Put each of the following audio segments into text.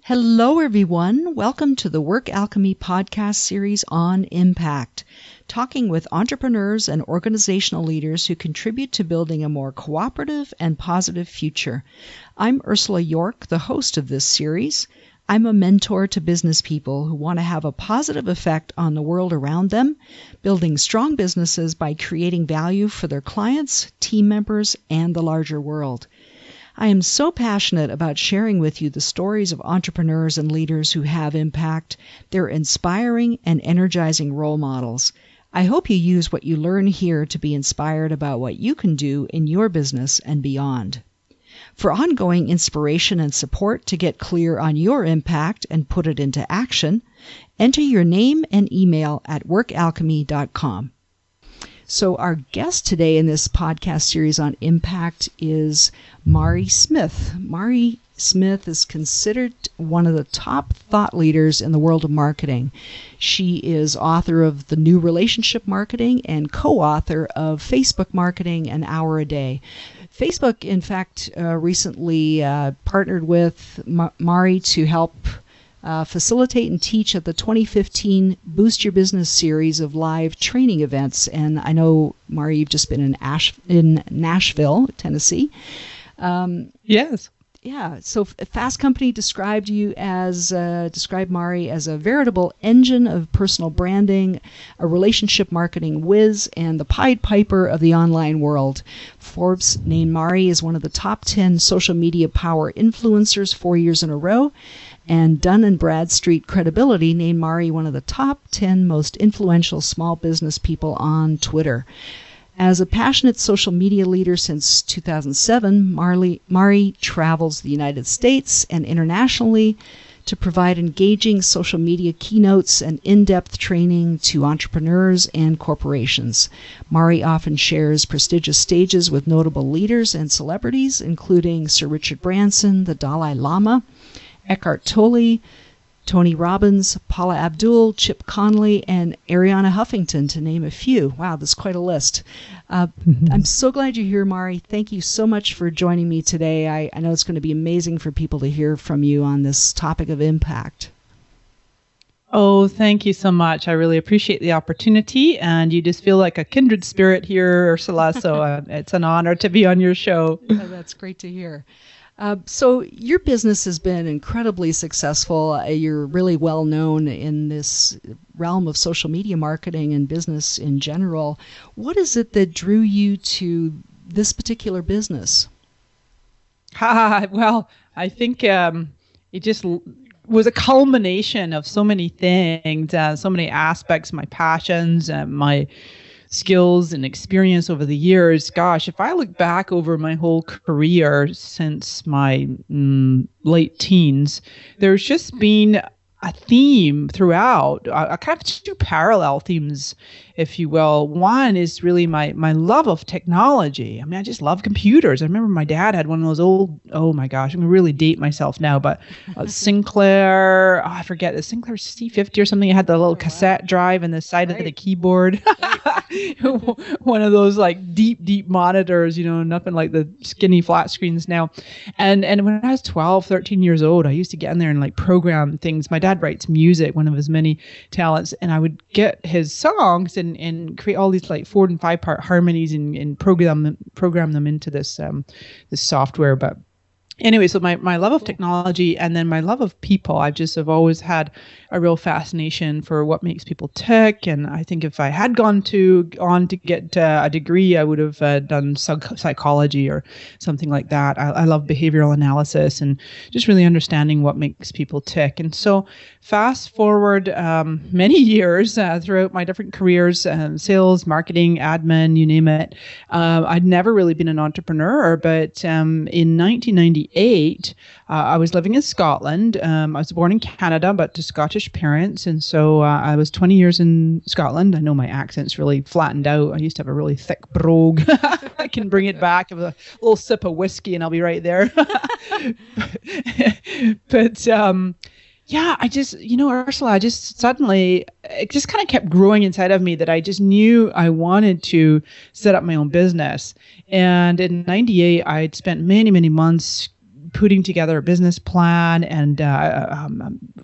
Hello, everyone. Welcome to the Work Alchemy podcast series on impact, talking with entrepreneurs and organizational leaders who contribute to building a more cooperative and positive future. I'm Ursula Jorch, the host of this series. I'm a mentor to business people who want to have a positive effect on the world around them, building strong businesses by creating value for their clients, team members, and the larger world. I am so passionate about sharing with you the stories of entrepreneurs and leaders who have impact. They're inspiring and energizing role models. I hope you use what you learn here to be inspired about what you can do in your business and beyond. For ongoing inspiration and support to get clear on your impact and put it into action, enter your name and email at workalchemy.com. So our guest today in this podcast series on impact is Mari Smith. Mari Smith is considered one of the top thought leaders in the world of marketing. She is author of The New Relationship Marketing and co-author of Facebook Marketing, An Hour a Day. Facebook, in fact, recently partnered with Mari to help facilitate and teach at the 2015 Boost Your Business series of live training events. And I know, Mari, you've just been in Nashville, Tennessee. Yes. Yeah. So Fast Company described Mari as a veritable engine of personal branding, a relationship marketing whiz, and the Pied Piper of the online world. Forbes named Mari as one of the top 10 social media power influencers 4 years in a row. And Dun & Bradstreet Credibility named Mari one of the top 10 most influential small business people on Twitter. As a passionate social media leader since 2007, Mari travels the United States and internationally to provide engaging social media keynotes and in-depth training to entrepreneurs and corporations. Mari often shares prestigious stages with notable leaders and celebrities, including Sir Richard Branson, the Dalai Lama, Eckhart Tolle, Tony Robbins, Paula Abdul, Chip Conley, and Arianna Huffington, to name a few. Wow, that's quite a list. I'm so glad you're here, Mari. Thank you so much for joining me today. I know it's going to be amazing for people to hear from you on this topic of impact. Oh, thank you so much. I really appreciate the opportunity, and you just feel like a kindred spirit here, Ursula, so it's an honor to be on your show. That's great to hear. So your business has been incredibly successful. You're really well known in this realm of social media marketing and business in general. What is it that drew you to this particular business? Well, I think it just was a culmination of so many things, so many aspects, my passions, my skills and experience over the years. Gosh, if I look back over my whole career since my late teens, there's just been a theme throughout, a kind of two parallel themes, if you will. One is really my love of technology. I mean, I just love computers. I remember my dad had one of those old, oh my gosh, I'm going to really date myself now, but Sinclair, I forget, the Sinclair C50 or something. It had the little cassette drive in the side of the keyboard. One of those like deep monitors, nothing like the skinny flat screens now. And when I was 12, 13 years old, I used to get in there and like program things. My dad writes music, one of his many talents, and I would get his songs and create all these like 4 and 5 part harmonies and program them into this software. But anyway, so my love of technology and then my love of people, I've always had a real fascination for what makes people tick. And I think if I had on to get a degree, I would have done psychology or something like that. I love behavioral analysis and just really understanding what makes people tick. And so fast forward many years throughout my different careers, sales, marketing, admin, you name it. I'd never really been an entrepreneur, but in 1998, I was living in Scotland. I was born in Canada, but to Scottish parents. And so I was 20 years in Scotland. I know my accent's really flattened out. I used to have a really thick brogue. I can bring it back with a little sip of whiskey and I'll be right there. But yeah, I just, Ursula, it just kind of kept growing inside of me that I just knew I wanted to set up my own business. And in 98, I'd spent many, many months putting together a business plan and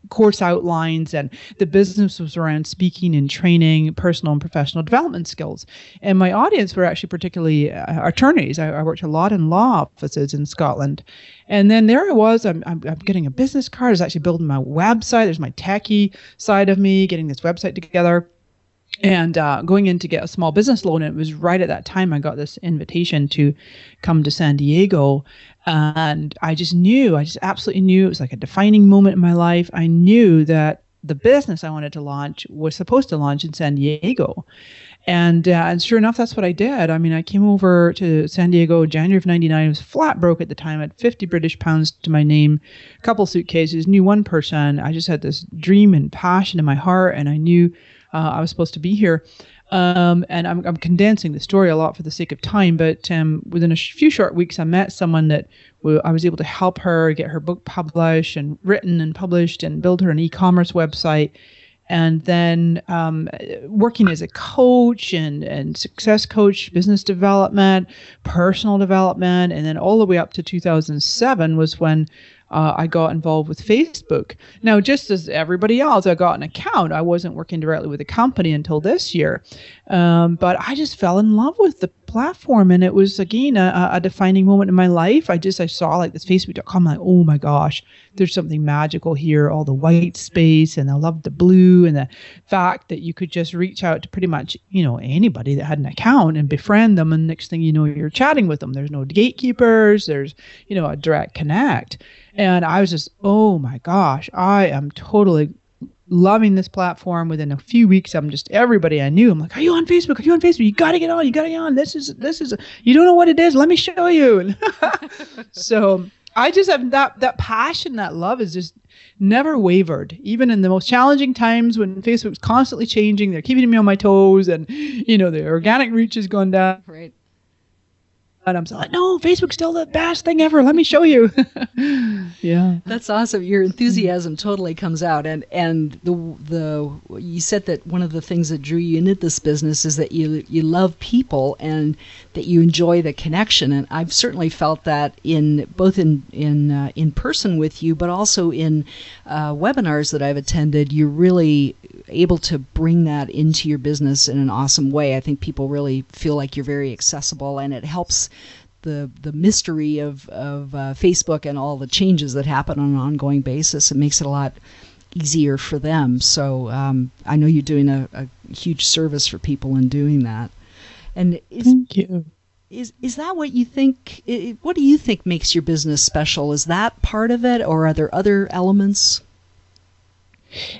course outlines, and the business was around speaking and training, personal and professional development skills. And my audience were actually particularly attorneys. I worked a lot in law offices in Scotland. And then there I was, I'm getting a business card. I was actually building my website. There's my techie side of me, getting this website together. And going in to get a small business loan. And it was right at that time I got this invitation to come to San Diego. And I just absolutely knew it was like a defining moment in my life. I knew that the business I wanted to launch was supposed to launch in San Diego. And sure enough, that's what I did. I mean, I came over to San Diego in January of 99. I was flat broke at the time. I had 50 British pounds to my name, a couple suitcases, knew one person. I just had this dream and passion in my heart, and I knew I was supposed to be here. And I'm condensing the story a lot for the sake of time, but within a few short weeks, I met someone that I was able to help her get her book published and written and published and build her an e-commerce website. And then working as a coach and success coach, business development, personal development, and then all the way up to 2007 was when I got involved with Facebook. Now, just as everybody else, I got an account. I wasn't working directly with the company until this year. But I just fell in love with the platform. And it was, again, a defining moment in my life. I saw like this Facebook.com, like, oh my gosh, there's something magical here. All the white space, and I loved the blue, and the fact that you could just reach out to pretty much, anybody that had an account and befriend them. And next thing you know, you're chatting with them. There's no gatekeepers. There's, a direct connect. And I was just, oh my gosh, I am totally loving this platform. Within a few weeks, I'm just, everybody I knew, I'm like, are you on Facebook? Are you on Facebook? You got to get on. You got to get on. This is, you don't know what it is. Let me show you. So I just have that passion, that love is just never wavered. Even in the most challenging times when Facebook's constantly changing, they're keeping me on my toes, and, the organic reach has gone down. Right. And I'm like, no, Facebook's still the best thing ever. Let me show you. Yeah. That's awesome. Your enthusiasm totally comes out. And the you said that one of the things that drew you into this business is that you love people and that you enjoy the connection. And I've certainly felt that in person with you, but also in webinars that I've attended. You're really able to bring that into your business in an awesome way. I think people really feel like you're very accessible, and it helps the mystery of Facebook and all the changes that happen on an ongoing basis. It makes it a lot easier for them. So I know you're doing a huge service for people in doing that. And thank you. Is that what you think? What do you think makes your business special? Is that part of it, or are there other elements?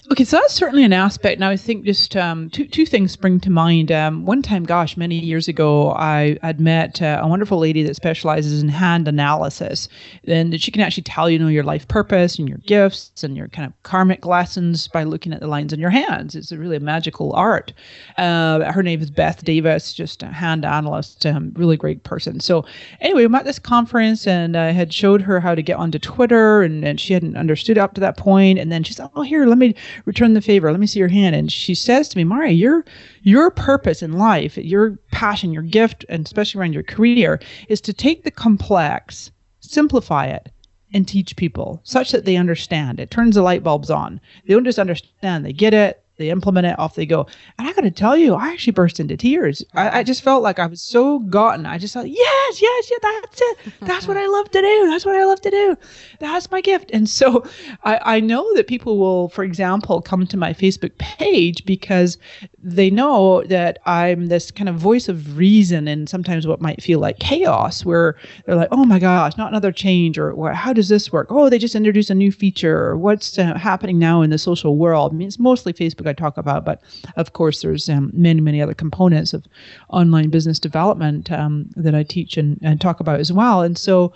Okay, so that's certainly an aspect. Now, I think just two things spring to mind. One time, gosh, many years ago, I'd met a wonderful lady that specializes in hand analysis. And she can actually tell your life purpose and your gifts and your kind of karmic lessons by looking at the lines on your hands. It's a really magical art. Her name is Beth Davis, just a hand analyst, really great person. So anyway, we met at this conference, and I had showed her how to get onto Twitter, and she hadn't understood up to that point. And then she said, oh, here, let me return the favor. Let me see your hand. And she says to me, Maria, your purpose in life, your passion, your gift, and especially around your career, is to take the complex, simplify it, and teach people such that they understand. It turns the light bulbs on. They don't just understand, they get it. They implement it, off they go. And I got to tell you, I actually burst into tears. I just felt like I was so gotten. I just thought, yes, that's it. That's what I love to do. That's what I love to do. That's my gift. And so I know that people will, for example, come to my Facebook page because they know that I'm this kind of voice of reason in sometimes what might feel like chaos, where they're like, oh my gosh, not another change, or how does this work? Oh, they just introduced a new feature, or what's happening now in the social world. I mean, it's mostly Facebook I talk about, but of course there's many other components of online business development that I teach and talk about as well. And so,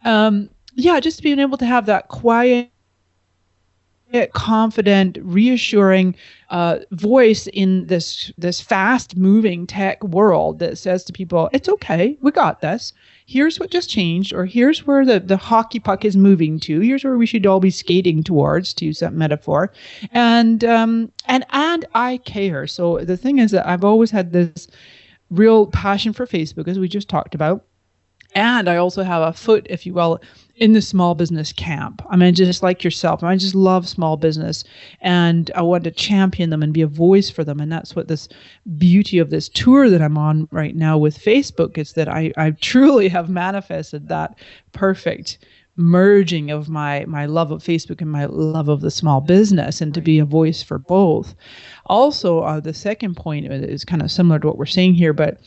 just being able to have that quiet, confident, reassuring voice in this fast-moving tech world that says to people, it's okay, we got this. Here's what just changed, or here's where the hockey puck is moving to. Here's where we should all be skating towards, to use that metaphor. And I care. So the thing is that I've always had this real passion for Facebook, as we just talked about. And I also have a foot, if you will, in the small business camp. I mean, just like yourself, I just love small business, and I want to champion them and be a voice for them. And that's what this beauty of this tour that I'm on right now with Facebook is, that I truly have manifested that perfect merging of my love of Facebook and my love of the small business, and to be a voice for both. Also, the second point is kind of similar to what we're saying here, but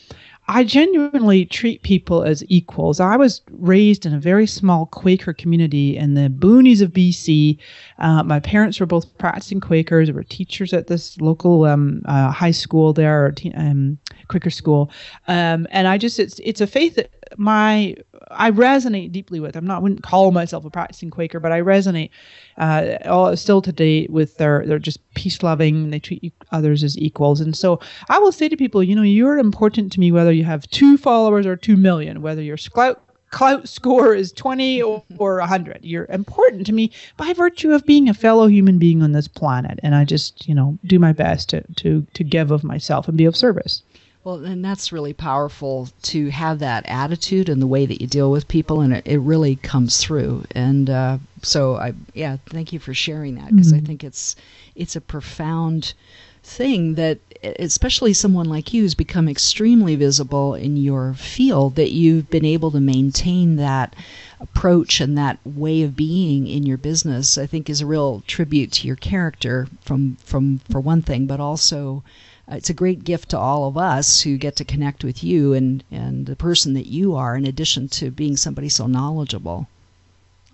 I genuinely treat people as equals. I was raised in a very small Quaker community in the boonies of BC. My parents were both practicing Quakers. They were teachers at this local high school there, Quaker school. And it's a faith that I resonate deeply with. I wouldn't call myself a practicing Quaker, but I resonate still today with they're just peace loving. They treat others as equals. And so I will say to people, you're important to me whether you have 2 followers or 2 million, whether your clout score is 20 or 100. You're important to me by virtue of being a fellow human being on this planet. And I just, do my best to give of myself and be of service. Well, and that's really powerful to have that attitude and the way that you deal with people, and it really comes through. And thank you for sharing that, because I think it's a profound thing that, especially someone like you who's become extremely visible in your field, that you've been able to maintain that approach and that way of being in your business, I think is a real tribute to your character for one thing, but also it's a great gift to all of us who get to connect with you and the person that you are, in addition to being somebody so knowledgeable.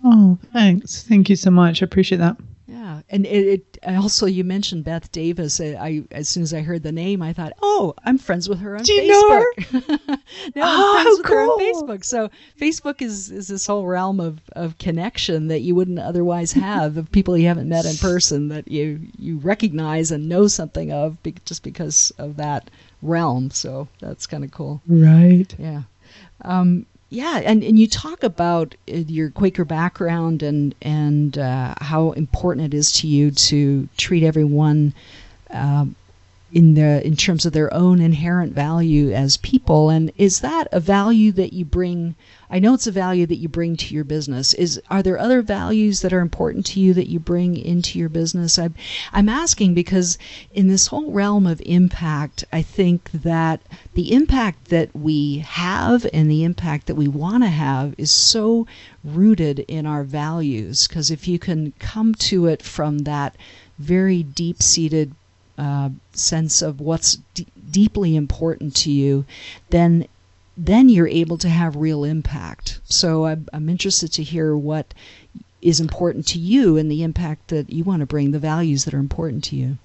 Oh, thanks. Thank you so much. I appreciate that. Yeah. And it also, you mentioned Beth Davis. As soon as I heard the name, I thought, oh, I'm friends with her on Do Facebook. You know her? No, I'm friends with her on Facebook. So Facebook is this whole realm of connection that you wouldn't otherwise have, of people you haven't met in person that you recognize and know something of just because of that realm. So that's kind of cool. Right. Yeah. Yeah, and you talk about your Quaker background and how important it is to you to treat everyone in terms of their own inherent value as people. And is that a value that you bring? I know it's a value that you bring to your business. Are there other values that are important to you that you bring into your business? I'm asking because in this whole realm of impact, I think that the impact that we have and the impact that we want to have is so rooted in our values. Because if you can come to it from that very deep-seated sense of what's deeply important to you, then you're able to have real impact. So I'm interested to hear what is important to you and the impact that you want to bring, the values that are important to you.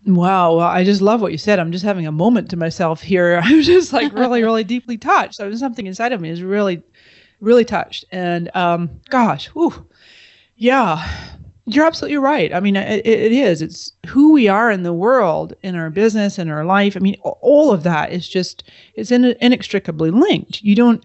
Wow. Well, I just love what you said. I'm just having a moment to myself here. I'm just like really, really deeply touched. So something inside of me is really, really touched. And gosh, whew, yeah. You're absolutely right. I mean, it is. It's who we are in the world, in our business, in our life. I mean, all of that is it's inextricably linked. You're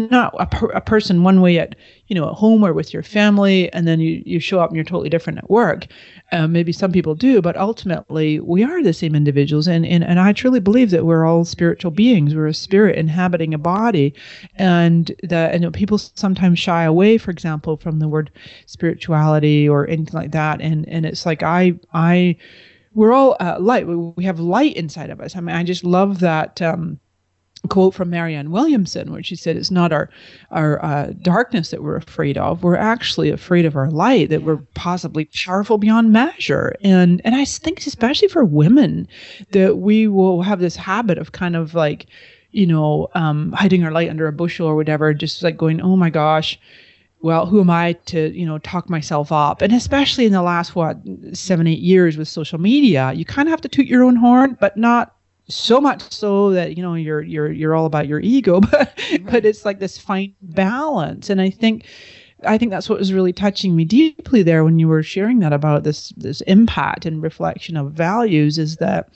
not a person one way at home or with your family, and then you show up and you're totally different at work. Maybe some people do, but ultimately we are the same individuals. And I truly believe that we're all spiritual beings. We're a spirit inhabiting a body, and people sometimes shy away, for example, from the word spirituality or anything like that. And it's like we're all light. We have light inside of us. I mean, I just love that. Quote from Marianne Williamson, where she said, it's not our darkness that we're afraid of. We're actually afraid of our light, that we're possibly powerful beyond measure. And I think especially for women, that we will have this habit of kind of like, hiding our light under a bushel or whatever, just like going, oh my gosh, well, who am I to, talk myself up? And especially in the last, 7-8 years with social media, you kind of have to toot your own horn, but not so much so that you're all about your ego, but it's like this fine balance. And I think that's what was really touching me deeply there when you were sharing that about this impact and reflection of values, is that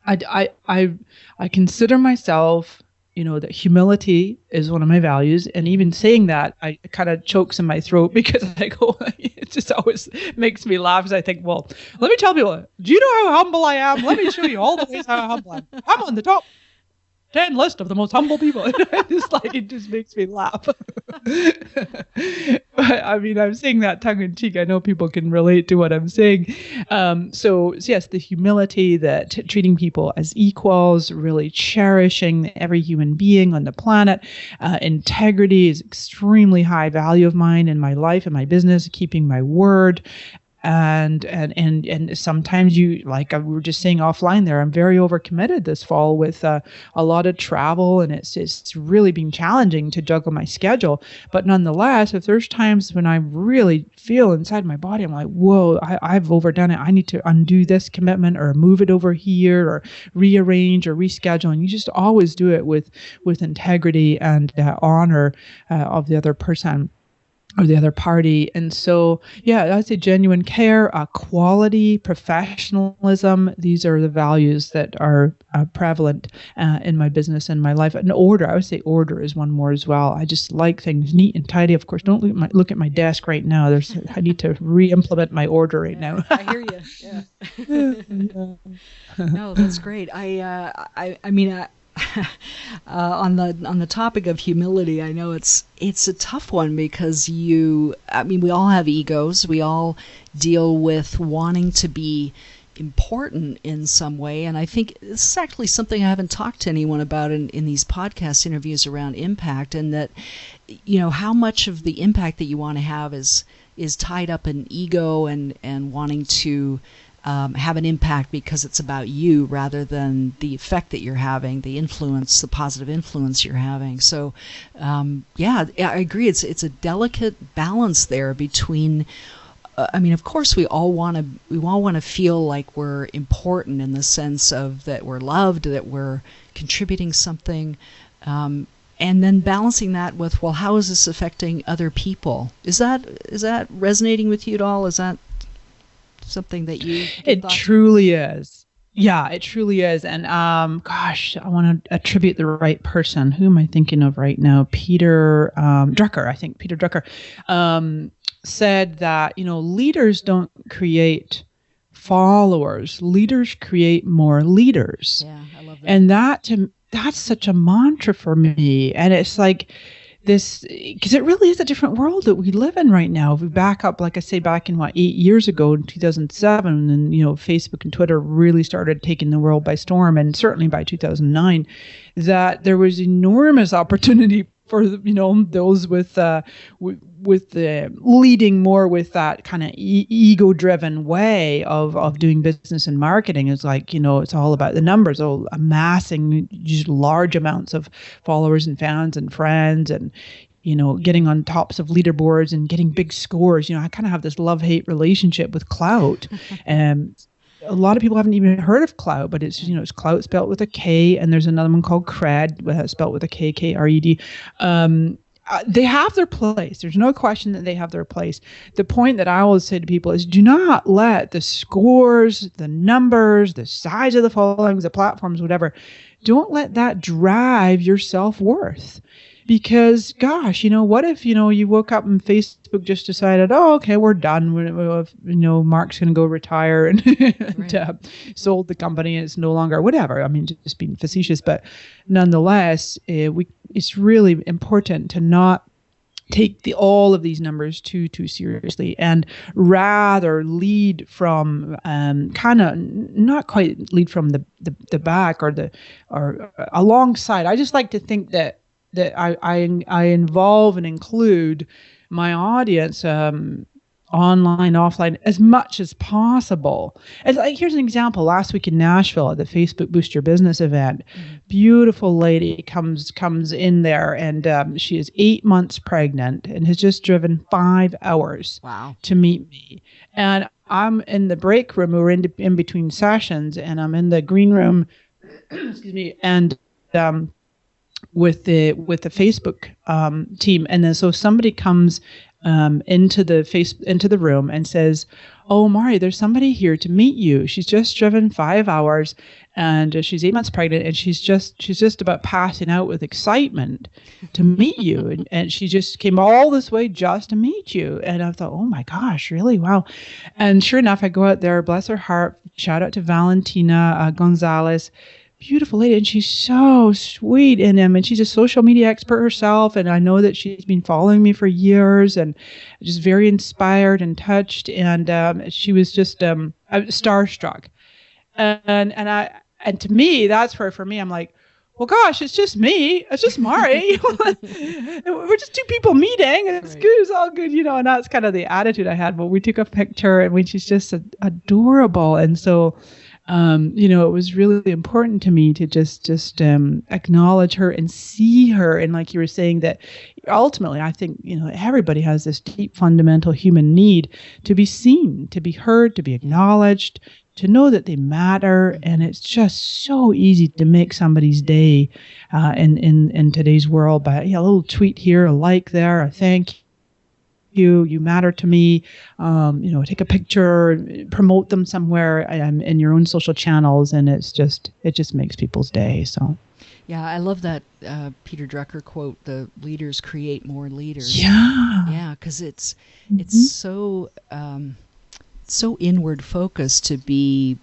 I consider myself, that humility is one of my values. And even saying that, I kind of chokes in my throat, because I go, it just always makes me laugh, because I think, well, let me tell people, do you know how humble I am? Let me show you all the ways how humble I am. I'm on the top. 10 list of the most humble people. It just makes me laugh. But I mean, I'm saying that tongue in cheek. I know people can relate to what I'm saying. So yes, the humility, that treating people as equals, really cherishing every human being on the planet. Integrity is extremely high value of mine in my life and my business, keeping my word. And sometimes you, like we were just saying offline there, I'm very overcommitted this fall with a lot of travel, and it's really been challenging to juggle my schedule. But nonetheless, if there's times when I really feel inside my body, I'm like, whoa, I've overdone it. I need to undo this commitment or move it over here or rearrange or reschedule. And you just always do it with integrity and honor of the other person or the other party. And so, yeah, I'd say genuine care, quality, professionalism. These are the values that are prevalent in my business and my life. And order, I would say order is one more as well. I just like things neat and tidy. Of course, don't look at my desk right now. I need to re-implement my order right now. I hear you. Yeah. No, that's great. I mean, on the topic of humility, I know it's a tough one because we all have egos. We all deal with wanting to be important in some way. And I think this is actually something I haven't talked to anyone about in these podcast interviews around impact, and that, how much of the impact that you want to have is tied up in ego and wanting to have an impact because it's about you rather than the effect that you're having, the positive influence you're having. So, I agree. It's a delicate balance there between. Of course, we all want to feel like we're important in the sense of that we're loved, that we're contributing something, and then balancing that with, well, how is this affecting other people? Is that resonating with you at all? Is that something that you? It truly is. Yeah, it truly is. And I want to attribute the right person. Who am I thinking of right now? Peter Drucker. I think Peter Drucker said that leaders don't create followers. Leaders create more leaders. Yeah, I love that. And that's such a mantra for me. And it's like this, because it really is a different world that we live in right now. If we back up, like I say, back in 8 years ago in 2007, and Facebook and Twitter really started taking the world by storm, and certainly by 2009, that there was enormous opportunity for those with leading more with that kind of ego-driven way of doing business and marketing. Is like it's all about the numbers, amassing just large amounts of followers and fans and friends, and getting on tops of leaderboards and getting big scores. I kind of have this love-hate relationship with clout. A lot of people haven't even heard of clout, but it's it's clout spelled with a K, and there's another one called cred, spelled with a K, K-R-E-D. They have their place. There's no question that they have their place. The point that I always say to people is, do not let the scores, the numbers, the size of the followings, the platforms, whatever, don't let that drive your self-worth. Because, gosh, what if, you woke up and Facebook just decided, oh, okay, we're done. Mark's going to go retire and, right. Sold the company and it's no longer, whatever. Just being facetious. But nonetheless, it's really important to not take all of these numbers too seriously, and rather lead from not quite lead from the back or alongside. I just like to think that I involve and include my audience, online, offline, as much as possible. Here's an example. Last week in Nashville at the Facebook Boost Your Business event, beautiful lady comes in there, and she is 8 months pregnant and has just driven 5 hours to meet me. And I'm in the break room. We're in between sessions, and I'm in the green room, excuse me, and with the Facebook team, and then so somebody comes into the room and says, "Oh, Mari, there's somebody here to meet you. She's just driven 5 hours, and she's 8 months pregnant, and she's just about passing out with excitement to meet you, and she just came all this way just to meet you." And I thought, oh my gosh, really? Wow. And sure enough, I go out there, bless her heart, shout out to Valentina Gonzalez. beautiful lady, and she's so sweet. And she's a social media expert herself. And I know that she's been following me for years, and just very inspired and touched. And she was just starstruck. And to me, that's where, for me, I'm like, well, gosh, it's just me. It's just Mari. We're just two people meeting. It's good. It's all good, And that's kind of the attitude I had. But we took a picture, and when she's just adorable. And so, it was really important to me to just acknowledge her and see her. And like you were saying, that ultimately, I think, everybody has this deep, fundamental human need to be seen, to be heard, to be acknowledged, to know that they matter. And it's just so easy to make somebody's day in today's world by a little tweet here, a like there, a thank you matter to me. Take a picture, promote them somewhere in your own social channels, and it just makes people's day. So. Yeah, I love that Peter Drucker quote, the leaders create more leaders. Yeah. Yeah, because it's so inward focused to be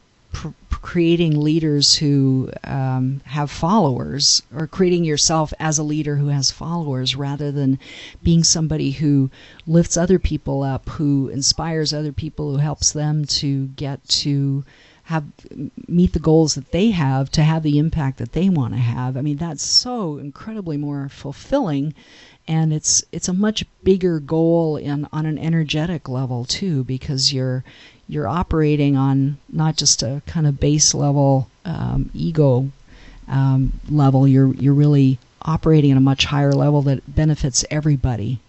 creating leaders who have followers, or creating yourself as a leader who has followers, rather than being somebody who lifts other people up, who inspires other people, who helps them to get to meet the goals that they have, to have the impact that they want to have. I mean, that's so incredibly more fulfilling, and it's a much bigger goal on an energetic level too, because you're operating on not just a kind of base level ego level. You're really operating at a much higher level that benefits everybody.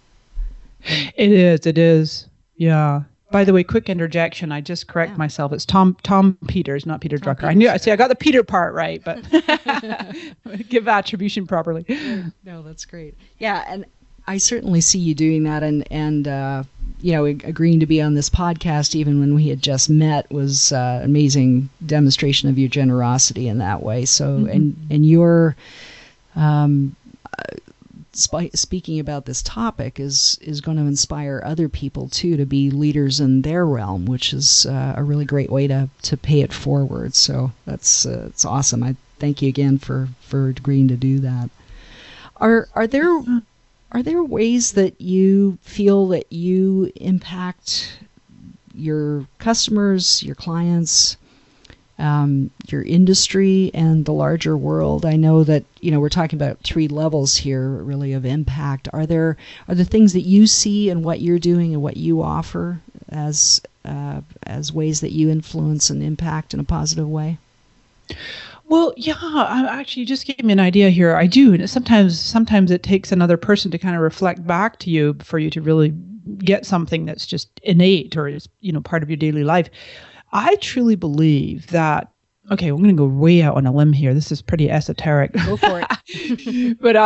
It is. Yeah. By the way, quick interjection. I just correct myself. It's Tom Peters, not Peter Drucker. I got the Peter part right, but give attribution properly. No, that's great. Yeah, and I certainly see you doing that, and agreeing to be on this podcast, even when we had just met, was an amazing demonstration of your generosity in that way. So, and your speaking about this topic is going to inspire other people too to be leaders in their realm, which is a really great way to pay it forward. So that's it's awesome. I thank you again for agreeing to do that. Are there ways that you feel that you impact your customers, your clients, your industry, and the larger world? I know that we're talking about 3 levels here, really, of impact. Are there things that you see in what you're doing and what you offer as ways that you influence and impact in a positive way? Well, yeah, actually, you just gave me an idea here. I do, and sometimes it takes another person to kind of reflect back to you for you to really get something that's just innate, or is part of your daily life. I truly believe that. Okay, we're going to go way out on a limb here. This is pretty esoteric. Go for it. But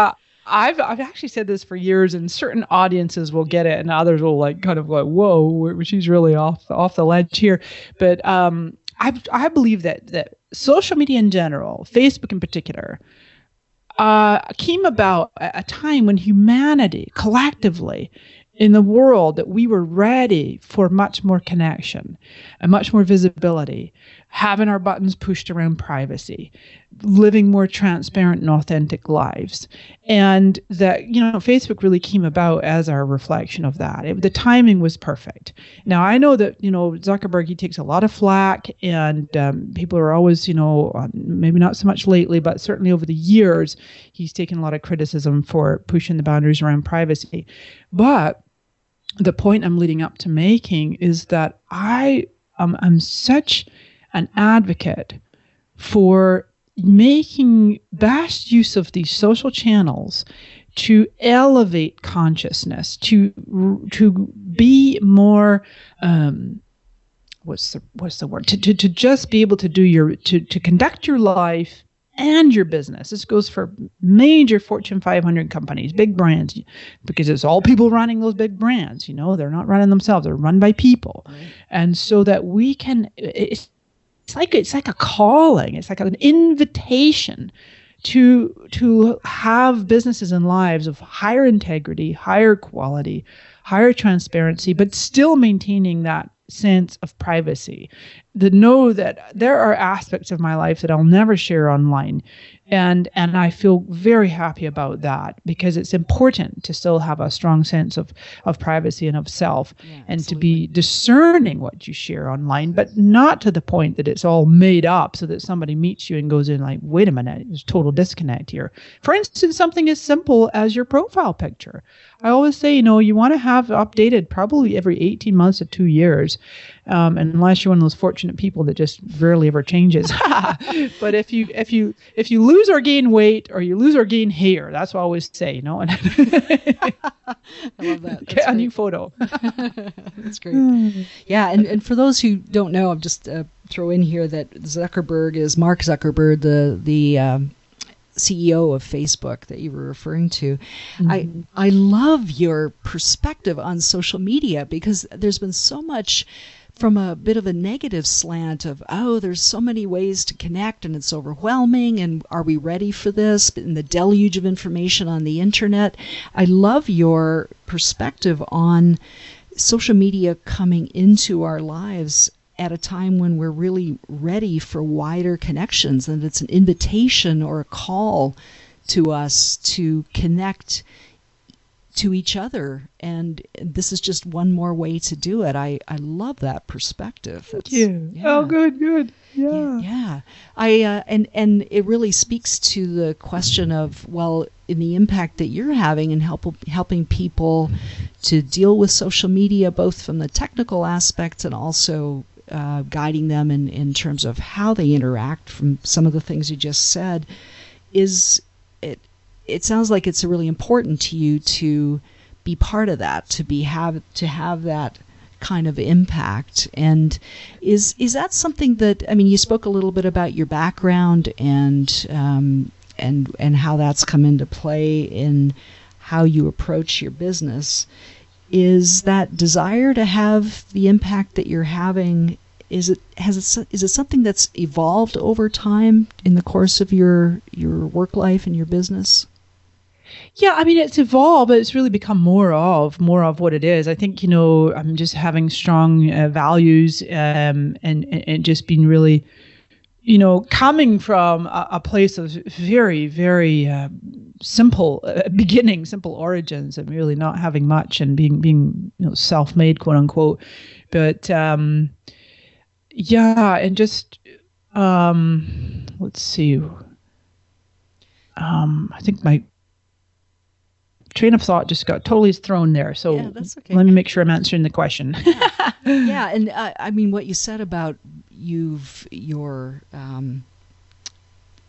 I've actually said this for years, and certain audiences will get it, and others will kind of like, whoa, she's really off the ledge here. But I believe that social media in general, Facebook in particular, came about at a time when humanity collectively in the world, that we were ready for much more connection and much more visibility, having our buttons pushed around privacy, living more transparent and authentic lives. And that, Facebook really came about as our reflection of that. The timing was perfect. Now, I know that, Zuckerberg, he takes a lot of flack, and people are always, maybe not so much lately, but certainly over the years, he's taken a lot of criticism for pushing the boundaries around privacy. But the point I'm leading up to making is that I'm such an advocate for making best use of these social channels to elevate consciousness, to be more what's the word, to just be able to do to conduct your life and your business. This goes for major Fortune 500 companies, big brands, because it's all people running those big brands. They're not running themselves; they're run by people, right. And so that we can. It's like a calling. It's like an invitation to have businesses and lives of higher integrity, higher quality, higher transparency, but still maintaining that sense of privacy. know that there are aspects of my life that I'll never share online. And I feel very happy about that, because it's important to still have a strong sense of privacy and of self, and absolutely. to be discerning what you share online, but not to the point that it's all made up so that somebody meets you and goes in like, wait a minute, there's total disconnect here. For instance, something as simple as your profile picture. I always say, you want to have updated probably every 18 months to 2 years, unless you're one of those fortunate people that just rarely ever changes. But if you lose or gain weight, or you lose or gain hair, that's what I always say, I love that. Get a new photo. That's great. Yeah, and for those who don't know, I'm just throw in here that Mark Zuckerberg, the CEO of Facebook that you were referring to. Mm-hmm. I love your perspective on social media, because there's been so much from a bit of a negative slant of, there's so many ways to connect and it's overwhelming, and are we ready for this? And the deluge of information on the internet. I love your perspective on social media coming into our lives at a time when we're really ready for wider connections, and it's an invitation or a call to us to connect to each other, and this is just one more way to do it. I love that perspective. Thank you. Yeah. Oh, good. Yeah. And it really speaks to the question of, well, in the impact that you're having and helping people to deal with social media, both from the technical aspects and also guiding them in terms of how they interact, from some of the things you just said, it sounds like it's really important to you to be part of that, to have that kind of impact. And is that something that, you spoke a little bit about your background and how that's come into play in how you approach your business. Is that desire to have the impact that you're having, is it something that's evolved over time in the course of your work life and your business? Yeah, it's evolved, but it's really become more of what it is. I think, I'm just having strong values, and just being really, coming from a place of very, very simple beginning, simple origins, and really not having much, and being self-made, quote unquote. But and just let's see. I think my train of thought just got totally thrown there. So that's okay. Let me make sure I'm answering the question. Yeah, and what you said about your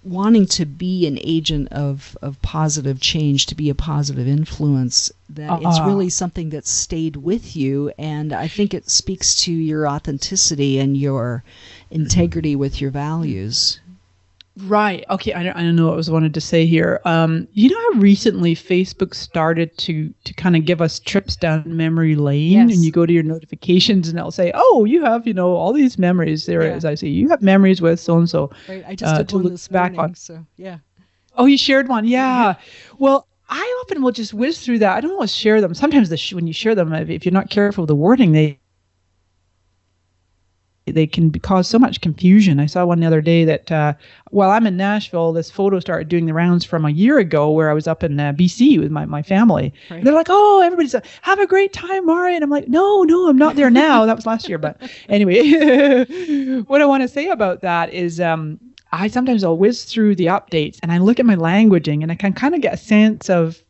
wanting to be an agent of positive change, to be a positive influence, that it's really something that's stayed with you, and I think it speaks to your authenticity and your integrity with your values. Right. Okay. I don't know what I wanted to say here. How recently Facebook started to kind of give us trips down memory lane, yes. And you go to your notifications and it'll say, oh, you have, all these memories there. Yeah. As I say, you have memories with so-and-so. Right. I just did one this morning, so yeah. Oh, you shared one. Yeah. Well, I often will just whiz through that. I don't always share them. Sometimes when you share them, if you're not careful with the wording, they can cause so much confusion. I saw one the other day that while I'm in Nashville, this photo started doing the rounds from a year ago where I was up in BC with my family. Right. They're like, oh, everybody's like, have a great time, Mari. And I'm like, no, I'm not there now. That was last year. But anyway, what I want to say about that is I'll whiz through the updates and I look at my languaging and I can kind of get a sense of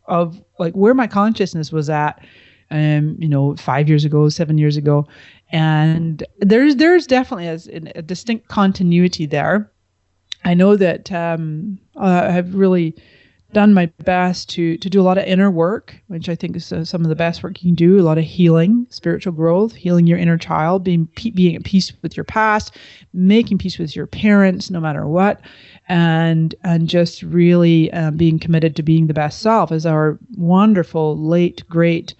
like where my consciousness was at, 5 years ago, 7 years ago. And there's definitely a distinct continuity there. I know that I've really done my best to do a lot of inner work, which I think is some of the best work you can do. A lot of healing, spiritual growth, healing your inner child, being at peace with your past, making peace with your parents, no matter what, and just really being committed to being the best self. As our wonderful late great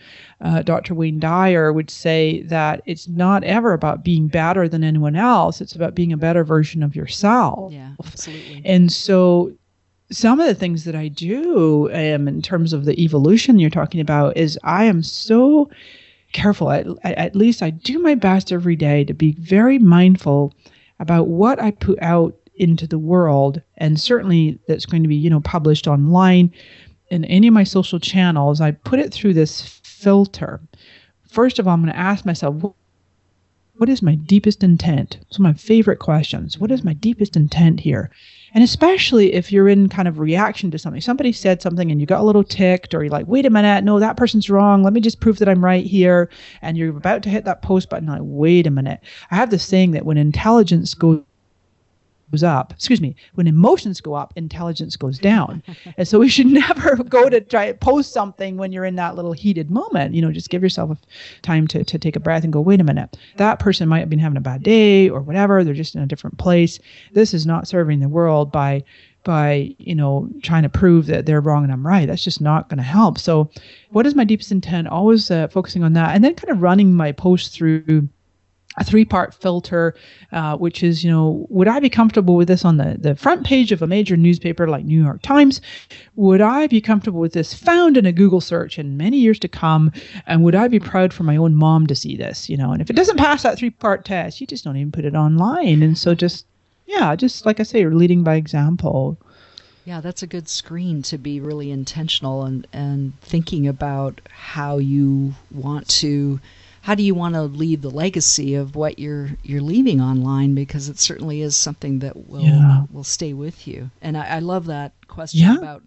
Dr. Wayne Dyer would say, that it's not ever about being better than anyone else. It's about being a better version of yourself. Yeah, absolutely. And so some of the things that I do in terms of the evolution you're talking about is I am so careful. At least I do my best every day to be very mindful about what I put out into the world, and certainly that's going to be, published online in any of my social channels. I put it through this filter. First of all, I'm going to ask myself, what is my deepest intent? Some of my favorite questions. What is my deepest intent here? And especially if you're in kind of reaction to something. Somebody said something and you got a little ticked, or you're like, wait a minute, no, that person's wrong. Let me just prove that I'm right here. And you're about to hit that post button. Like, wait a minute. I have this saying that when intelligence goes up, when emotions go up, intelligence goes down. And so we should never go to try to post something when you're in that little heated moment. Just give yourself time to take a breath and go, wait a minute, that person might have been having a bad day or whatever. They're just in a different place. This is not serving the world by trying to prove that they're wrong and I'm right. That's just not going to help. So what is my deepest intent? Always focusing on that, and then kind of running my post through a 3-part filter, which is, would I be comfortable with this on the front page of a major newspaper like New York Times? Would I be comfortable with this found in a Google search in many years to come? And would I be proud for my own mom to see this? And if it doesn't pass that 3-part test, you just don't even put it online. And so just like I say, you're leading by example. Yeah, that's a good screen to be really intentional and thinking about how do you want to leave the legacy of what you're leaving online, because it certainly is something that will stay with you. And I love that question about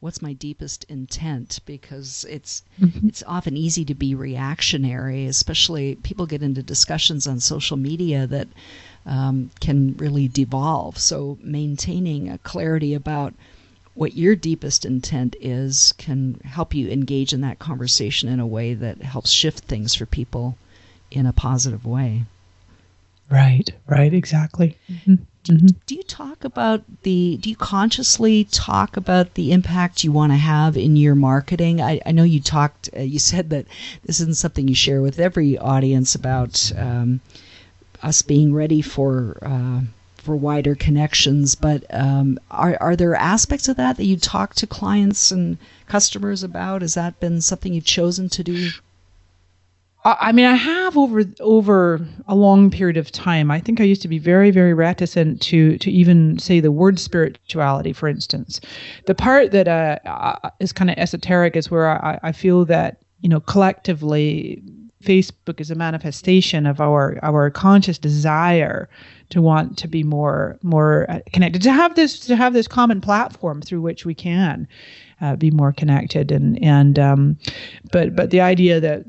what's my deepest intent, because it's often easy to be reactionary, especially people get into discussions on social media that can really devolve. So maintaining a clarity about what your deepest intent is can help you engage in that conversation in a way that helps shift things for people in a positive way. Right, exactly. Do you consciously talk about the impact you want to have in your marketing? I know you said that this isn't something you share with every audience about us being ready for wider connections, but are there aspects of that you talk to clients and customers about? Has that been something you've chosen to do? I have over a long period of time. I think I used to be very, very reticent to even say the word spirituality, for instance. The part that is kind of esoteric is where I feel that, collectively, Facebook is a manifestation of our conscious desire to want to be more connected, to have this common platform through which we can be more connected, but the idea that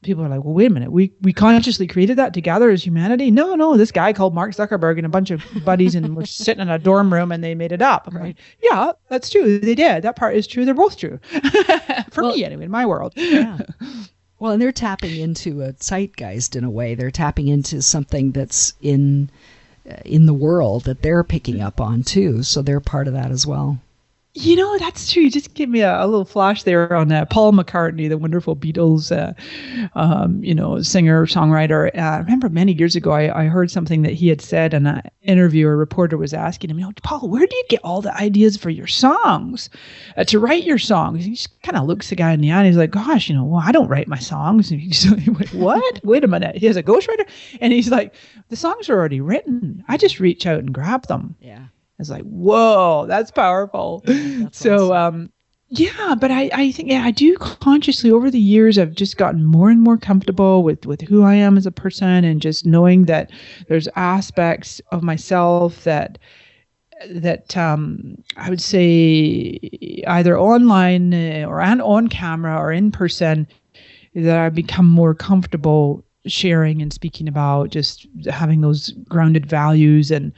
people are like, well, wait a minute, we consciously created that together as humanity? No, this guy called Mark Zuckerberg and a bunch of buddies and we're sitting in a dorm room and they made it up. I'm right. Like, yeah, that's true. They did. That part is true. They're both true. For me, anyway, in my world. Yeah. Well, and they're tapping into a zeitgeist in a way. They're tapping into something that's in the world that they're picking up on too. So they're part of that as well. That's true. You just gave me a little flash there on Paul McCartney, the wonderful Beatles, singer, songwriter. I remember many years ago, I heard something that he had said in an interview. A reporter was asking him, Paul, where do you get all the ideas for your songs, to write your songs? He just kind of looks the guy in the eye and he's like, gosh, I don't write my songs. And he's like, what? Wait a minute. He has a ghostwriter? And he's like, the songs are already written. I just reach out and grab them. Yeah. It's like, whoa, that's powerful. That's so, awesome. But I think, I do consciously over the years, I've just gotten more and more comfortable with who I am as a person, and just knowing that there's aspects of myself that I would say either online or on camera or in person, that I've become more comfortable sharing and speaking about, just having those grounded values and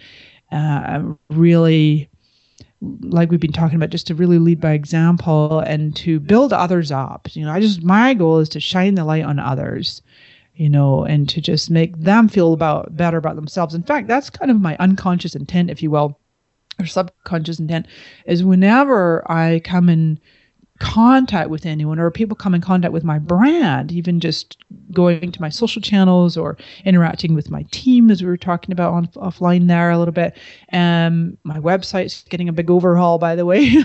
really, like we've been talking about, just to really lead by example and to build others up. My goal is to shine the light on others, and to just make them feel better about themselves. In fact, that's kind of my unconscious intent, if you will, or subconscious intent, is whenever I come in contact with anyone, or people come in contact with my brand, even just going to my social channels or interacting with my team, as we were talking about offline there a little bit. My website's getting a big overhaul, by the way.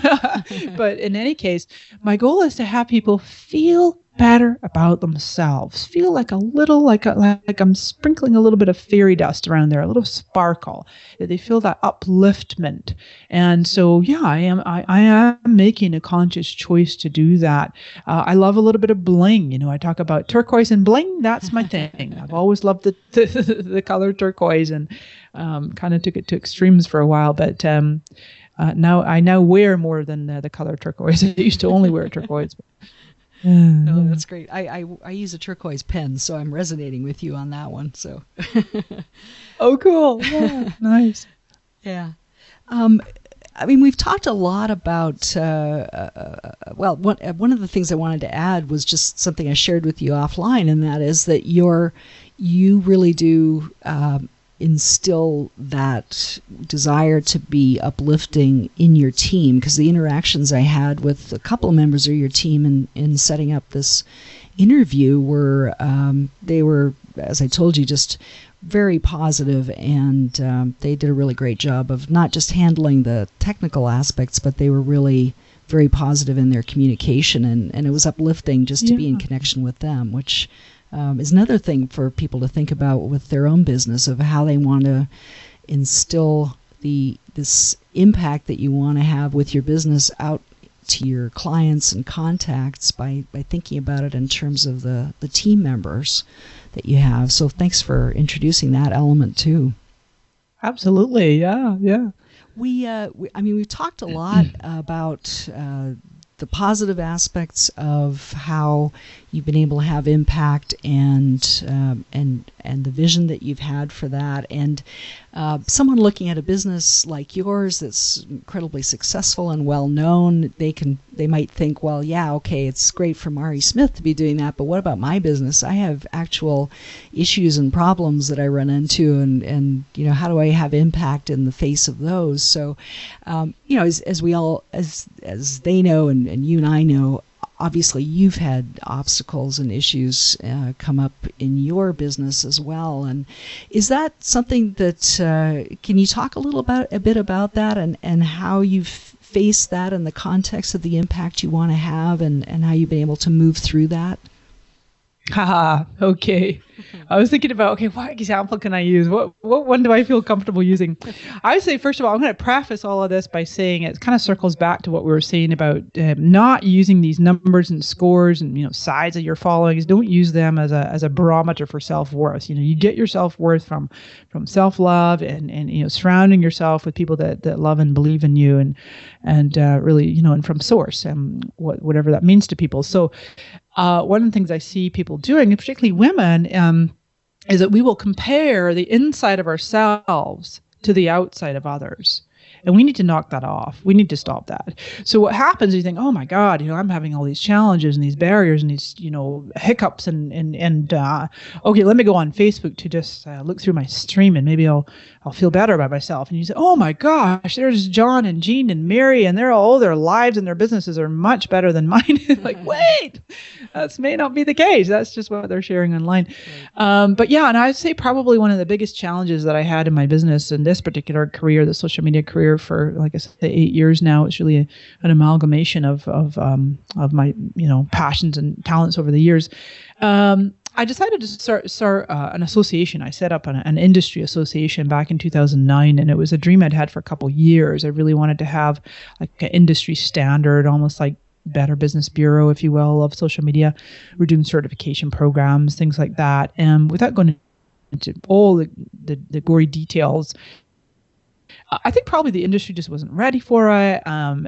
But in any case, my goal is to have people feel better about themselves, feel like a little, like I'm sprinkling a little bit of fairy dust around there, a little sparkle, that they feel that upliftment. And so, yeah, I am making a conscious choice to do that. I love a little bit of bling. You know, I talk about turquoise and bling. That's my thing. I've always loved the color turquoise, and kind of took it to extremes for a while, but now I wear more than the color turquoise. I used to only wear turquoise. Oh, that's great. I use a turquoise pen, so I'm resonating with you on that one. So. Oh, cool. Yeah, nice. Yeah. I mean, we've talked a lot about, well, one of the things I wanted to add was just something I shared with you offline, and that is that you really do instill that desire to be uplifting in your team, because the interactions I had with a couple of members of your team in setting up this interview were, they were, as I told you, just very positive, and they did a really great job of not just handling the technical aspects, but they were really very positive in their communication, and it was uplifting just to be in connection with them, which is another thing for people to think about with their own business, of how they want to instill this impact that you want to have with your business out to your clients and contacts by thinking about it in terms of the team members that you have. So thanks for introducing that element too. Absolutely. Yeah. I mean, we've talked a lot about the positive aspects of how you've been able to have impact, and the vision that you've had for that. And someone looking at a business like yours that's incredibly successful and well known, they might think, well, yeah, okay, it's great for Mari Smith to be doing that, but what about my business? I have actual issues and problems that I run into, and you know, how do I have impact in the face of those? So, you know, as we all, as they know, and you and I know, obviously you've had obstacles and issues come up in your business as well. And is that something that can you talk a bit about that, and how you've faced that in the context of the impact you want to have, and how you've been able to move through that? Okay. I was thinking about, okay, what example can I use? What one do I feel comfortable using? I would say, first of all, I'm going to preface all of this by saying it kind of circles back to what we were saying about not using these numbers and scores and, you know, size of your followings. Don't use them as a barometer for self-worth. You know, you get your self-worth from self-love and you know, surrounding yourself with people that love and believe in you, and really, you know, and from source, and whatever that means to people. So one of the things I see people doing, and particularly women, is that we will compare the inside of ourselves to the outside of others. And we need to knock that off. We need to stop that. So what happens is you think, oh my God, you know, I'm having all these challenges and these barriers and these, you know, hiccups and okay, let me go on Facebook to just look through my stream, and maybe I'll feel better about myself. And you say, oh my gosh, there's John and Jean and Mary, and all their lives and their businesses are much better than mine. Like, wait, that may not be the case. That's just what they're sharing online. Right. But yeah, and I'd say probably one of the biggest challenges that I had in my business in this particular career, the social media career, for, like I said, 8 years now. It's really an amalgamation of my, you know, passions and talents over the years. I decided to start an association. I set up an industry association back in 2009, and it was a dream I'd had for a couple of years. I really wanted to have like an industry standard, almost like Better Business Bureau, if you will, of social media. We're doing certification programs, things like that. And without going into all the gory details, I think probably the industry just wasn't ready for it. And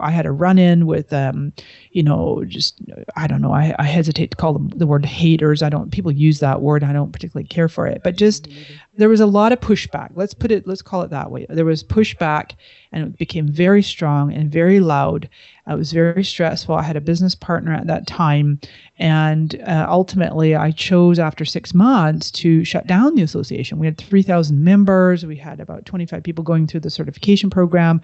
I had a run-in with, you know, just, I don't know, I hesitate to call them the word haters. People use that word. I don't particularly care for it, but just there was a lot of pushback. Let's call it that way. There was pushback, and it became very strong and very loud. It was very stressful. I had a business partner at that time, and ultimately I chose after 6 months to shut down the association. We had 3,000 members. We had about 25 people going through the certification program.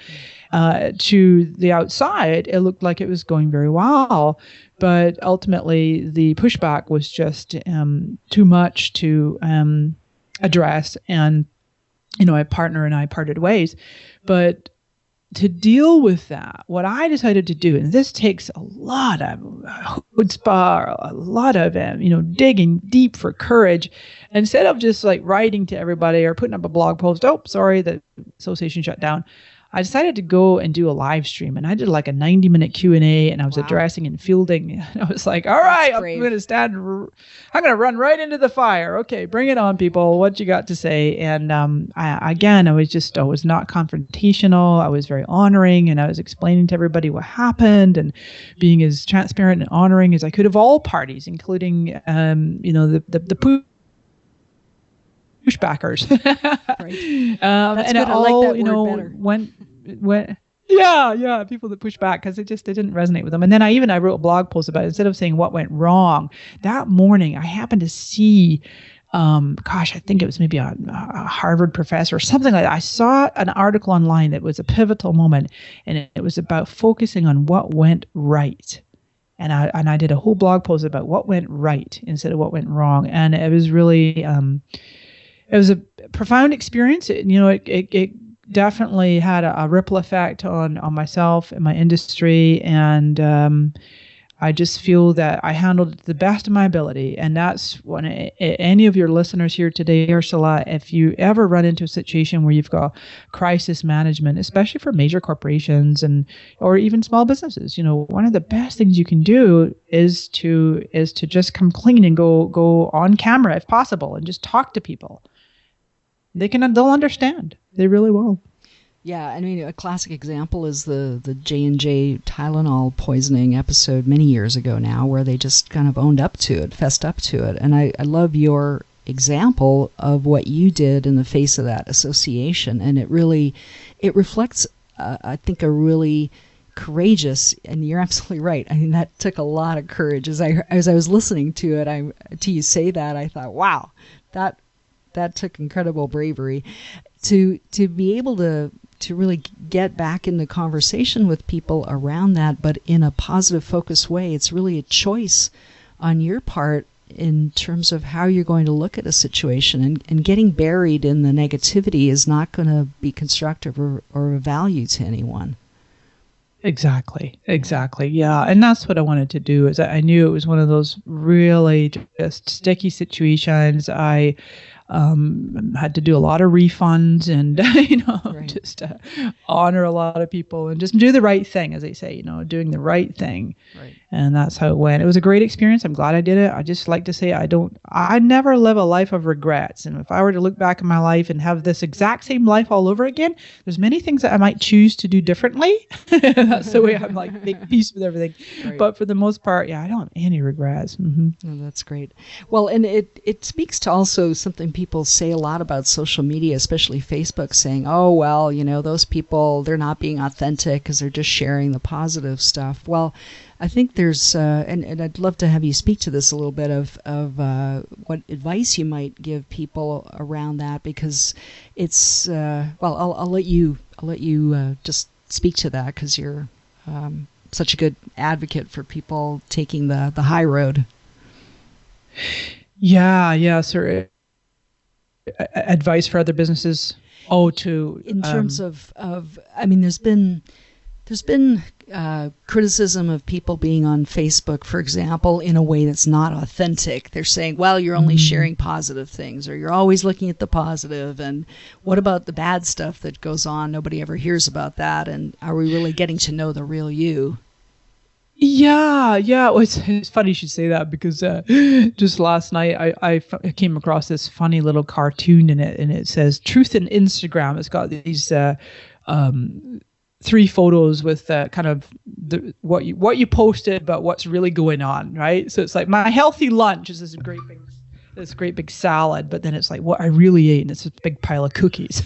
To the outside, it looked like it was going very well, but ultimately the pushback was just too much to address, and you know, my partner and I parted ways. But to deal with that, what I decided to do, and this takes a lot of chutzpah, a lot of digging deep for courage, instead of just like writing to everybody or putting up a blog post, oh, sorry, the association shut down, I decided to go and do a live stream, and I did like a 90-minute Q&A, and I was addressing and fielding. And I was like, all right, I'm going to run right into the fire. Okay, bring it on, people. What you got to say? And I was not confrontational. I was very honoring, and I was explaining to everybody what happened and being as transparent and honoring as I could of all parties, including, the pushbackers. Right. That's and good. I like that word better. When people that push back, because it didn't resonate with them. And then I wrote a blog post about it. Instead of saying what went wrong that morning, I happened to see I think it was maybe a Harvard professor or something like that. I saw an article online that was a pivotal moment, and it was about focusing on what went right. And I did a whole blog post about what went right instead of what went wrong. And it was really it was a profound experience. It definitely had a ripple effect on myself and my industry. And I just feel that I handled it to the best of my ability. And that's when any of your listeners here today, Ursula, if you ever run into a situation where you've got crisis management, especially for major corporations or even small businesses, one of the best things you can do is to just come clean and go on camera if possible and just talk to people. They'll understand. They really will. Yeah, I mean, a classic example is the J&J Tylenol poisoning episode many years ago now, where they just kind of owned up to it, fessed up to it. And I love your example of what you did in the face of that association. And it reflects, I think, a really courageous, and you're absolutely right. I mean, that took a lot of courage. As I was listening to it, to you say that, I thought, wow, that took incredible bravery to be able to really get back in the conversation with people around that, but in a positive, focused way. It's really a choice on your part in terms of how you're going to look at a situation, and getting buried in the negativity is not going to be constructive or of value to anyone. Exactly. Yeah. And that's what I wanted to do. Is I knew it was one of those really just sticky situations. I had to do a lot of refunds and, right. just honor a lot of people and just do the right thing, as they say, doing the right thing. Right. And that's how it went. It was a great experience. I'm glad I did it. I just like to say I never live a life of regrets. And if I were to look back in my life and have this exact same life all over again, there's many things that I might choose to do differently. That's the way I'm like, make peace with everything. Right. But for the most part, I don't have any regrets. Mm-hmm. Oh, that's great. Well, and it speaks to also something people say a lot about social media, especially Facebook, saying, oh, well, those people, they're not being authentic because they're just sharing the positive stuff. Well, I think there's, and I'd love to have you speak to this a little bit of what advice you might give people around that, because it's, I'll let you just speak to that, because you're such a good advocate for people taking the high road. Yeah, sir. Advice for other businesses? In terms of I mean, there's been criticism of people being on Facebook, for example, in a way that's not authentic. They're saying, well, you're only sharing positive things, or you're always looking at the positive, and what about the bad stuff that goes on? Nobody ever hears about that, and are we really getting to know the real you? Yeah. Well, it's funny you should say that, because just last night I came across this funny little cartoon in it, and it says "Truth in Instagram." It's got these 3 photos with kind of what you posted, but what's really going on, right? So it's like, my healthy lunch is this great big salad, but then it's like what I really ate, and it's a big pile of cookies.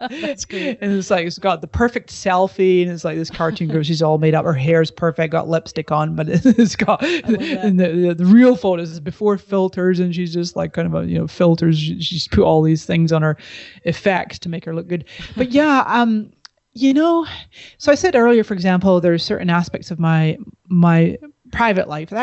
That's great. And it's got the perfect selfie, and it's like this cartoon girl, she's all made up, her hair's perfect, got lipstick on, but it's got, and the real photos is before filters, and she's just like kind of filters. She's put all these things on her effects to make her look good. But yeah, so I said earlier, for example, there's certain aspects of my private life that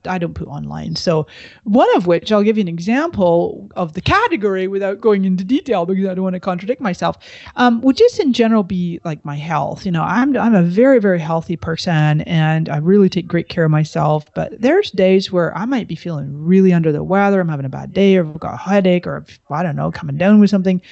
I don't put online. So one of which, I'll give you an example of the category without going into detail because I don't want to contradict myself, would just in general be like my health. I'm a very, very healthy person and I really take great care of myself. But there's days where I might be feeling really under the weather. I'm having a bad day, or I've got a headache, or I don't know, coming down with something.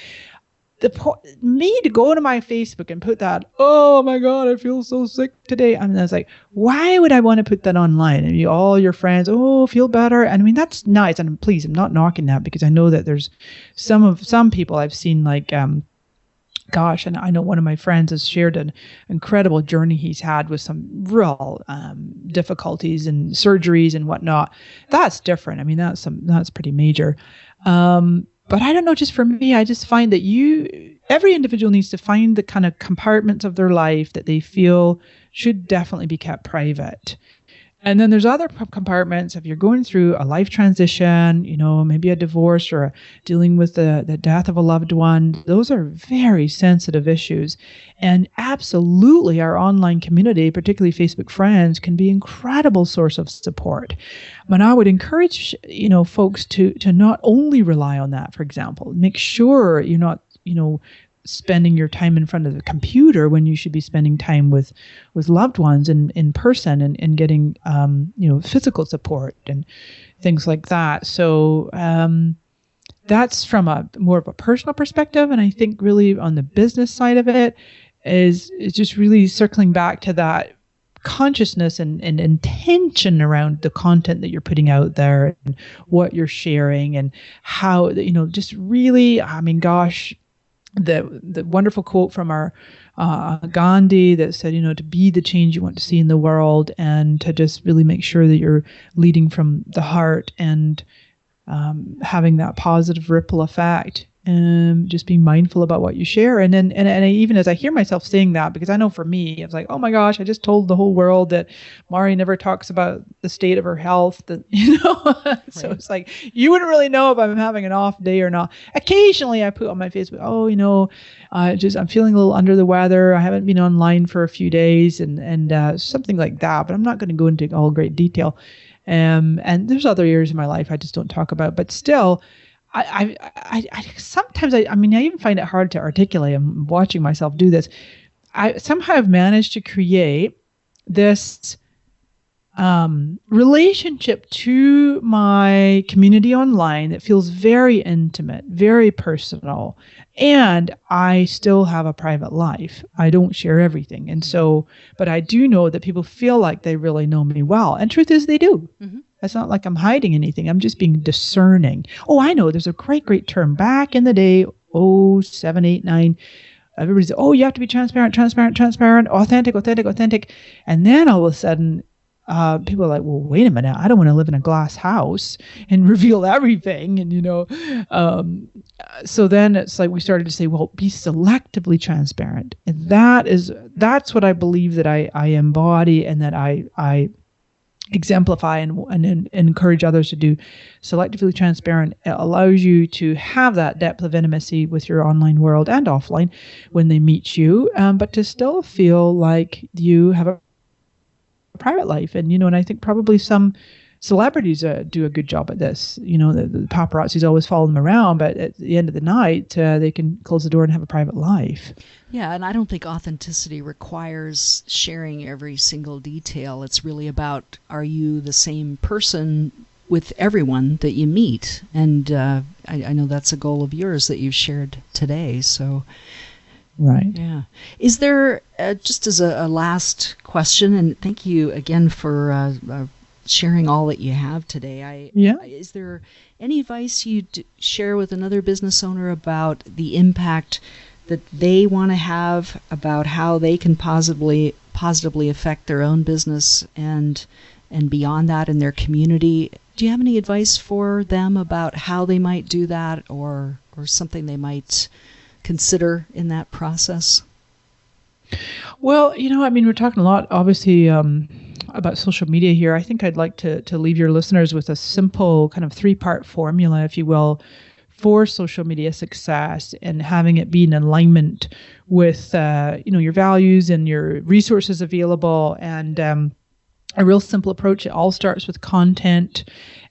Me to go to my Facebook and put that, oh my God, I feel so sick today. I was like, why would I want to put that online? And all your friends, oh, feel better. And I mean, that's nice. And please, I'm not knocking that because I know that there's some people I've seen like, gosh, and I know one of my friends has shared an incredible journey he's had with some real difficulties and surgeries and whatnot. That's different. I mean, that's pretty major. But I don't know, just for me, I just find that every individual needs to find the kind of compartments of their life that they feel should definitely be kept private. And then there's other compartments. If you're going through a life transition, maybe a divorce or dealing with the death of a loved one, those are very sensitive issues. And absolutely our online community, particularly Facebook friends, can be an incredible source of support. But I would encourage, folks to not only rely on that, for example. Make sure you're not, spending your time in front of the computer when you should be spending time with loved ones in person and getting physical support and things like that. So that's from a more of a personal perspective. And I think really on the business side of it is just really circling back to that consciousness and intention around the content that you're putting out there and what you're sharing and how, just really, I mean, gosh, the wonderful quote from our Gandhi that said, to be the change you want to see in the world and to just really make sure that you're leading from the heart and having that positive ripple effect. Just being mindful about what you share. And then, and even as I hear myself saying that, because I know for me, it's like, oh my gosh, I just told the whole world that Mari never talks about the state of her health, that, so right. It's like, you wouldn't really know if I'm having an off day or not. Occasionally I put on my Facebook, I'm feeling a little under the weather. I haven't been online for a few days and something like that, but I'm not going to go into all great detail. And there's other areas in my life I just don't talk about, but still, I sometimes, I even find it hard to articulate. I'm watching myself do this. I somehow have managed to create this relationship to my community online that feels very intimate, very personal, and I still have a private life. I don't share everything. And so, but I do know that people feel like they really know me well. And truth is they do. Mm-hmm. It's not like I'm hiding anything. I'm just being discerning. Oh, I know. There's a great term back in the day, 7, 8, 9. Everybody said, you have to be transparent, authentic. And then all of a sudden, people are like, well, wait a minute. I don't want to live in a glass house and reveal everything. And, so then it's like we started to say, well, be selectively transparent. And that's what I believe that I embody and that I exemplify and encourage others to do. Selectively transparent, it allows you to have that depth of intimacy with your online world and offline when they meet you, but to still feel like you have a private life. And, and I think probably some celebrities do a good job at this. The paparazzi's always follow them around, but at the end of the night, they can close the door and have a private life. Yeah, and I don't think authenticity requires sharing every single detail. It's really about, are you the same person with everyone that you meet? And I know that's a goal of yours that you've shared today. So, right. Yeah. Is there, just as a last question, and thank you again for sharing all that you have today. Is there any advice you'd share with another business owner about the impact that they want to have, about how they can positively affect their own business and beyond that in their community? Do you have any advice for them about how they might do that or something they might consider in that process? Well, we're talking a lot, obviously, about social media here. I think I'd like to leave your listeners with a simple kind of 3-part formula, if you will, for social media success and having it be in alignment with, your values and your resources available and a real simple approach. It all starts with content.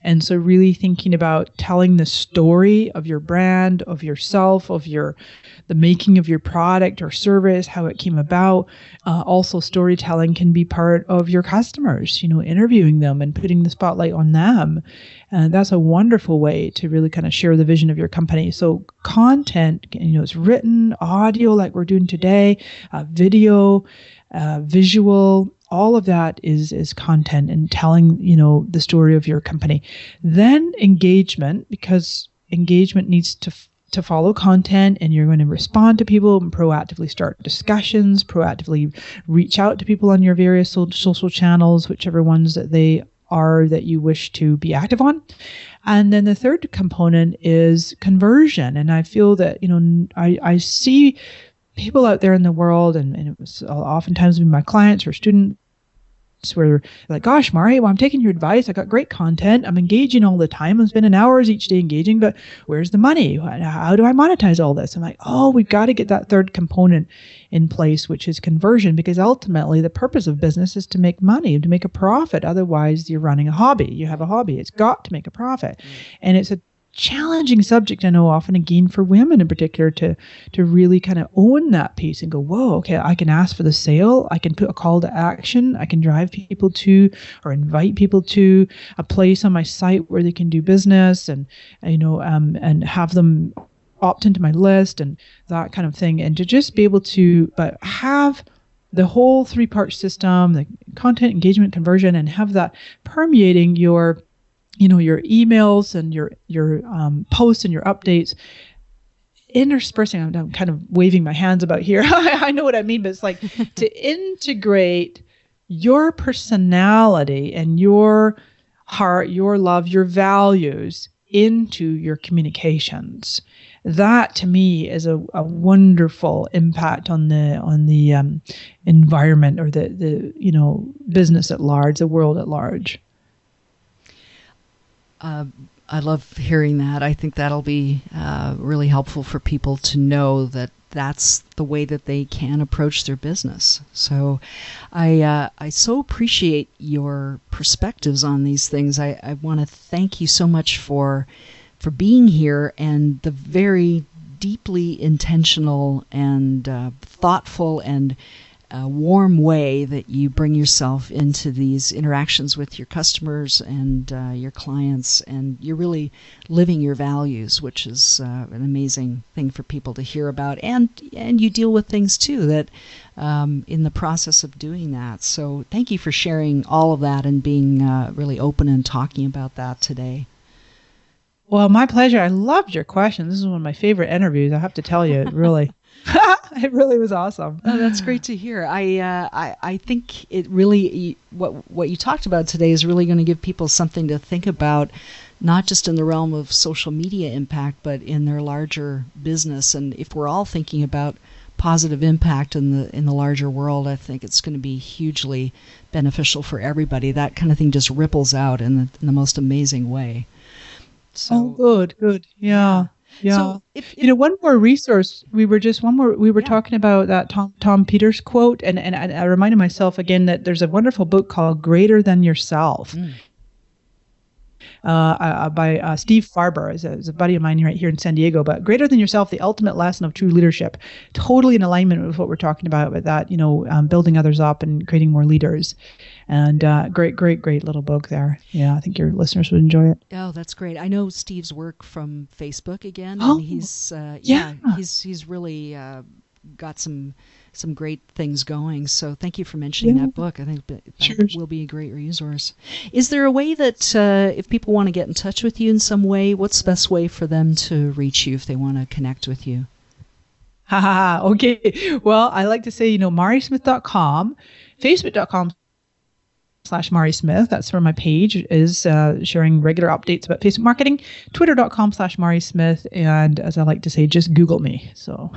And so really thinking about telling the story of your brand, of yourself, of the making of your product or service, how it came about. Also, storytelling can be part of your customers, interviewing them and putting the spotlight on them. And that's a wonderful way to really kind of share the vision of your company. So content, it's written, audio like we're doing today, video, visual, all of that is content and telling, the story of your company. Then engagement, because engagement needs to follow content, and you're going to respond to people and proactively start discussions, proactively reach out to people on your various social channels, whichever ones that they are that you wish to be active on. And then the third component is conversion. And I feel that, I see people out there in the world, and it was oftentimes my clients or students, where they're like, gosh, Mari, well, I'm taking your advice. I got great content. I'm engaging all the time. I'm spending hours each day engaging, but where's the money? How do I monetize all this? I'm like, we've got to get that third component in place, which is conversion, because ultimately the purpose of business is to make money, to make a profit. Otherwise, you're running a hobby. You have a hobby. It's got to make a profit. And it's a challenging subject, I know, often again for women in particular, to really kind of own that piece and go, whoa, okay, I can ask for the sale, I can put a call to action, I can drive people to or invite people to a place on my site where they can do business, and and have them opt into my list and that kind of thing. And to just be able to have the whole three-part system, the content, engagement, conversion, and have that permeating your emails and your posts and your updates, interspersing. I'm kind of waving my hands about here. I know what I mean, but it's like to integrate your personality and your heart, your love, your values into your communications. That to me is a wonderful impact on the environment, or the business at large, the world at large. I love hearing that. I think that'll be really helpful for people to know that that's the way that they can approach their business. So I so appreciate your perspectives on these things. I want to thank you so much for being here, and the very deeply intentional and thoughtful and warm way that you bring yourself into these interactions with your customers and your clients, and you're really living your values, which is an amazing thing for people to hear about. And you deal with things too that in the process of doing that. So thank you for sharing all of that and being really open and talking about that today. Well, my pleasure. I loved your question. This is one of my favorite interviews, I have to tell you, really. It really was awesome. Oh, that's great to hear. I think it really, what you talked about today is really going to give people something to think about, not just in the realm of social media impact, but in their larger business. And if we're all thinking about positive impact in the larger world, I think it's going to be hugely beneficial for everybody. That kind of thing just ripples out in the most amazing way. So, good. Yeah. Yeah. So if one more resource, we were talking about that Tom Peters quote, and I reminded myself again that there's a wonderful book called Greater Than Yourself. By Steve Farber, is a buddy of mine right here in San Diego. But Greater Than Yourself, the ultimate lesson of true leadership, totally in alignment with what we're talking about with that, building others up and creating more leaders. And great little book there. Yeah, I think your listeners would enjoy it. Oh, that's great. I know Steve's work from Facebook again. Oh, and he's he's really got some great things going. So thank you for mentioning that book. I think that will be a great resource. Is there a way that if people want to get in touch with you in some way, what's the best way for them to reach you if they want to connect with you? Okay. Well, I like to say, marismith.com, facebook.com/Mari Smith. That's where my page is, sharing regular updates about Facebook marketing. Twitter.com/Mari Smith. And as I like to say, just Google me. So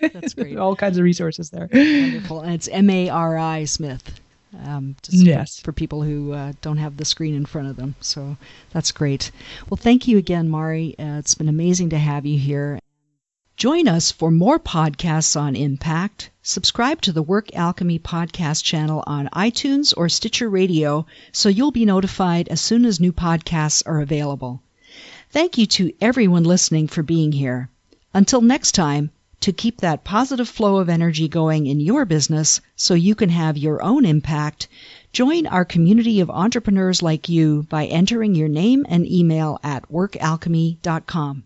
that's great. All kinds of resources there. Wonderful. And it's Mari Smith. Yes. For people who don't have the screen in front of them. So that's great. Well, thank you again, Mari. It's been amazing to have you here. Join us for more podcasts on impact. Subscribe to the Work Alchemy podcast channel on iTunes or Stitcher Radio so you'll be notified as soon as new podcasts are available. Thank you to everyone listening for being here. Until next time, to keep that positive flow of energy going in your business so you can have your own impact, join our community of entrepreneurs like you by entering your name and email at workalchemy.com.